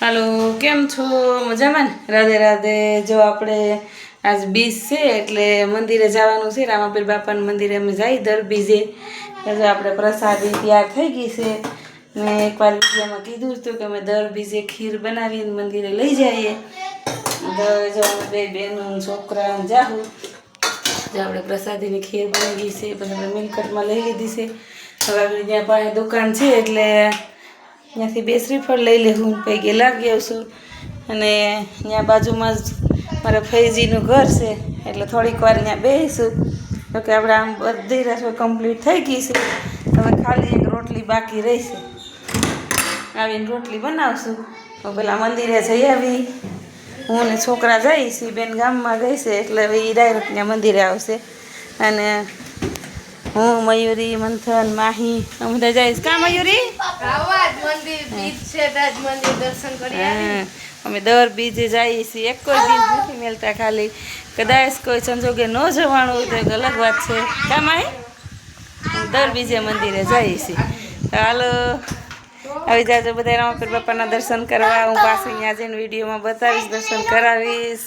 હાલો, કેમ છો? મજામાં ને? રાધે રાધે. જો આપણે આજ બીજ છે એટલે મંદિરે જવાનું છે. રામાપીર બાપાના મંદિરે અમે જઈ દર બીજે. જો આપણે પ્રસાદી તૈયાર થઈ ગઈ છે. મેં એકવાર વિડીયોમાં કીધું હતું કે અમે દર બીજે ખીર બનાવીને મંદિરે લઈ જઈએ. જો અમે બે બેનો છોકરા જાહું. જો આપણે પ્રસાદીની ખીર બની ગઈ છે. પછી આપણે મિલકતમાં લઈ લીધી છે. હવે આપણે ત્યાં પાસે દુકાન છે એટલે ત્યાંથી બે શ્રીફળ લઈ લેવું પૈકી લાગી આવશું. અને ત્યાં બાજુમાં જ મારા ફૈજીનું ઘર છે એટલે થોડીક વાર ત્યાં બેસીશું. તો કે આપણે આમ બધી રસોઈ કમ્પ્લીટ થઈ ગઈ છે. હવે ખાલી એક રોટલી બાકી રહેશે. આવીને રોટલી બનાવશું. તો પેલા મંદિરે જઈ આવી. હું ને છોકરા જઈશ. બેન ગામમાં ગઈ છે એટલે હવે એ ડાયરેક્ટ ત્યાં મંદિરે આવશે. અને હું મયુરી, મંથન, માહી અમે બધા જઈશ. કા મયુરી? અમે દર બીજે જઈએ છીએ. એક કોઈ બીજ નથી મેળતા. ખાલી કદાચ કોઈ સંજોગે ન જવાનું હોય તો એક અલગ વાત છે. કા માહી? દર બીજે મંદિરે જઈએ છીએ. હાલો, આવી જાજો બધા રામાપીર બાપાના દર્શન કરવા. હું પાછી અહીંયા જઈને વિડીયોમાં બતાવીશ, દર્શન કરાવીશ.